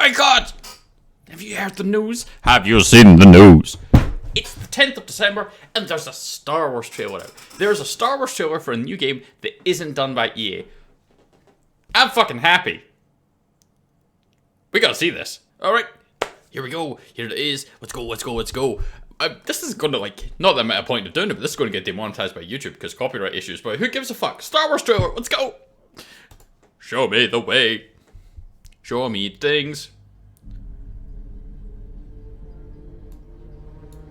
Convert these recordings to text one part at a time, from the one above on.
my god! Have you heard the news? Have you seen the news? It's the 10th of December, and there's a Star Wars trailer out. There's a Star Wars trailer for a new game that isn't done by EA. I'm fucking happy. We gotta see this. Alright, here we go. Here it is. Let's go, let's go, let's go. This is gonna, not that I'm at a point of doing it, but this is gonna get demonetized by YouTube because copyright issues, but who gives a fuck? Star Wars trailer, let's go! Show me the way. Show me things.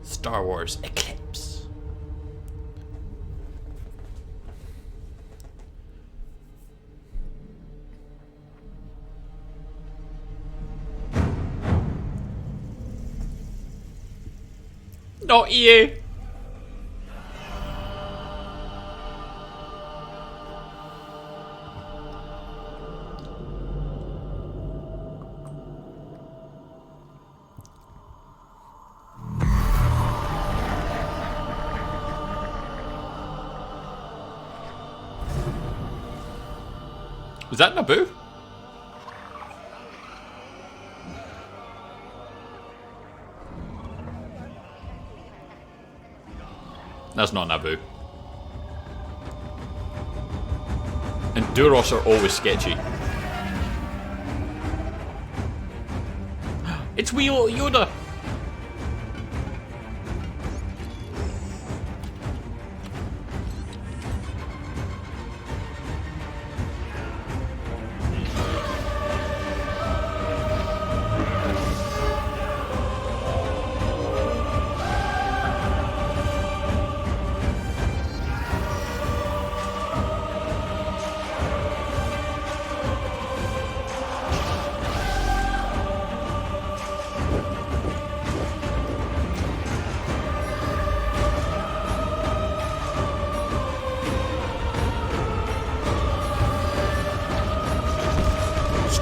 Star Wars Eclipse. Not EA. Was that Naboo? That's not Naboo. And Duros are always sketchy. It's wee old Yoda!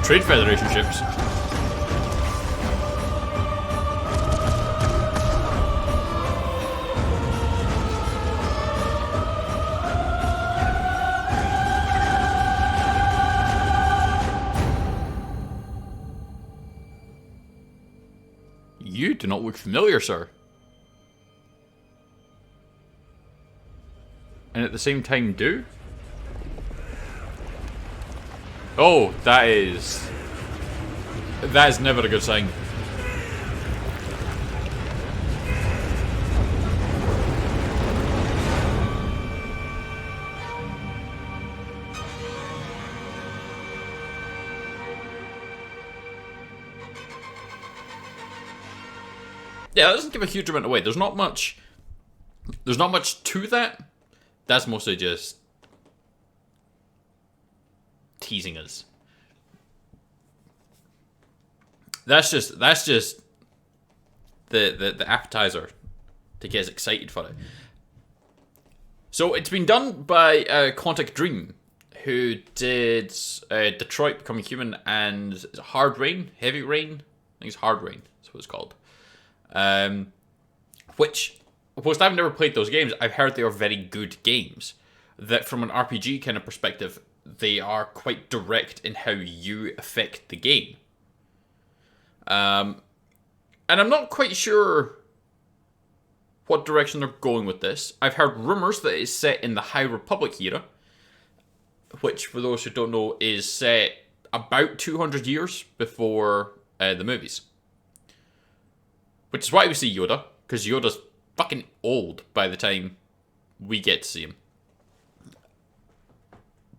Trade Federation ships. You do not look familiar, sir. And at the same time do? Oh, that is never a good sign. Yeah, that doesn't give a huge amount away. There's not much to that. That's mostly just teasing us. That's just the appetizer to get us excited for it. So it's been done by Quantic Dream, who did Detroit Becoming Human and is it Hard Rain, Heavy Rain. I think it's Hard Rain. That's what it's called. Which, whilst I've never played those games, I've heard they are very good games. That from an RPG kind of perspective, they are quite direct in how you affect the game. And I'm not quite sure what direction they're going with this. I've heard rumors that it's set in the High Republic era, which, for those who don't know, is set about 200 years before the movies. Which is why we see Yoda, because Yoda's fucking old by the time we get to see him.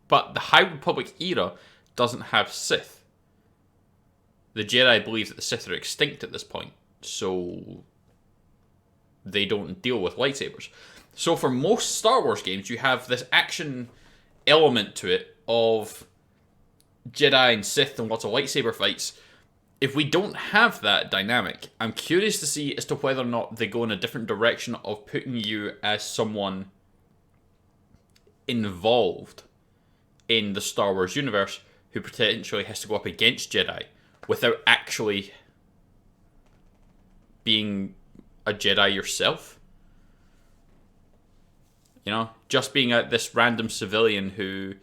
But the High Republic era doesn't have Sith. The Jedi believe that the Sith are extinct at this point, so they don't deal with lightsabers. So for most Star Wars games, you have this action element to it of Jedi and Sith and lots of lightsaber fights. If we don't have that dynamic, I'm curious to see as to whether or not they go in a different direction of putting you as someone involved in the Star Wars universe who potentially has to go up against Jedi without actually being a Jedi yourself. You know, just being this random civilian who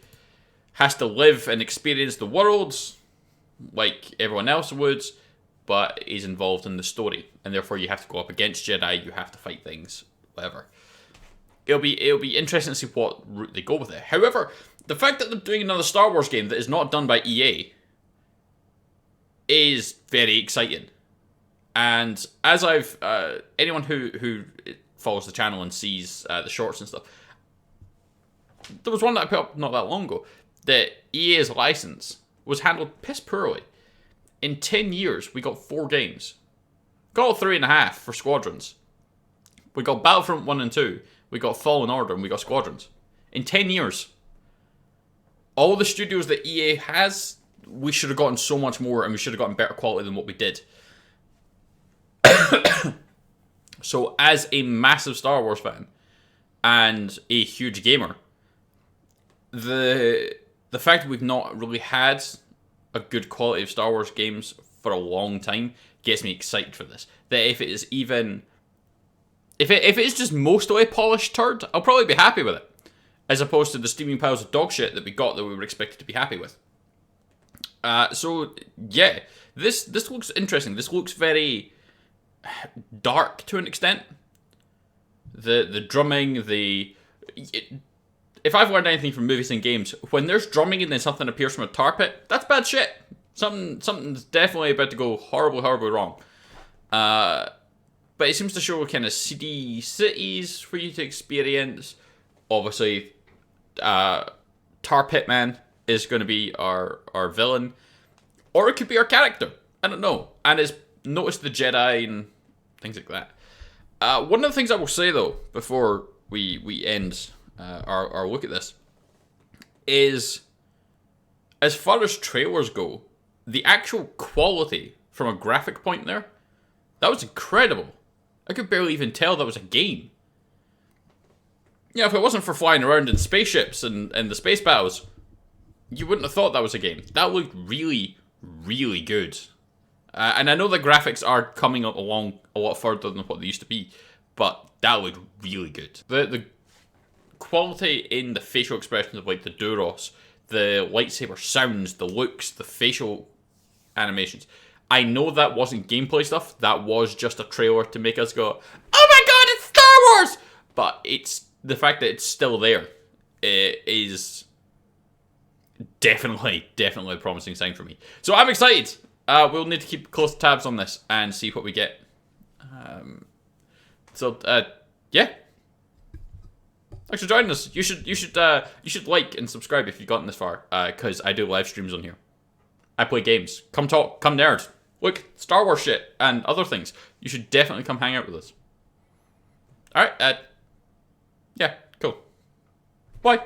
has to live and experience the world like everyone else would, but is involved in the story, and therefore you have to go up against Jedi, you have to fight things, whatever. It'll be interesting to see what route they go with it. However, the fact that they're doing another Star Wars game that is not done by EA is very exciting. And as I've anyone who follows the channel and sees the shorts and stuff, there was one that I put up not that long ago that EA's license was handled piss poorly. In 10 years, we got 4 games. Got 3.5 for Squadrons. We got Battlefront 1 and 2. We got Fallen Order, and we got Squadrons. In 10 years. All the studios that EA has, we should have gotten so much more, and we should have gotten better quality than what we did. So, as a massive Star Wars fan, and a huge gamer, the fact that we've not really had a good quality of Star Wars games for a long time gets me excited for this. That if it is even... If it is just mostly a polished turd, I'll probably be happy with it. As opposed to the steaming piles of dog shit that we got that we were expected to be happy with. So, yeah. This looks interesting. This looks very dark to an extent. The drumming, if I've learned anything from movies and games, when there's drumming and then something appears from a tar pit, that's bad shit. Something's definitely about to go horribly, horribly wrong. But it seems to show kind of seedy cities for you to experience. Obviously, Tar Pit Man is going to be our villain. Or it could be our character. I don't know. And it's notice the Jedi and things like that. One of the things I will say, though, before we end our look at this, is as far as trailers go, the actual quality from a graphic point there, that was incredible. I could barely even tell that was a game. Yeah, if it wasn't for flying around in spaceships and the space battles, you wouldn't have thought that was a game. That looked really, really good. And I know the graphics are coming along a lot further than what they used to be, but that looked really good. The quality in the facial expressions of like the Duros, the lightsaber sounds, the looks, the facial animations. I know that wasn't gameplay stuff. That was just a trailer to make us go, "Oh my god, it's Star Wars!" But it's the fact that it's still there is definitely a promising sign for me. So I'm excited. We'll need to keep close tabs on this and see what we get. Yeah. Thanks for joining us. You should like and subscribe if you've gotten this far, because I do live streams on here. I play games. Come talk. Come nerd. Look, Star Wars shit and other things. You should definitely come hang out with us. Alright, yeah, cool. Bye.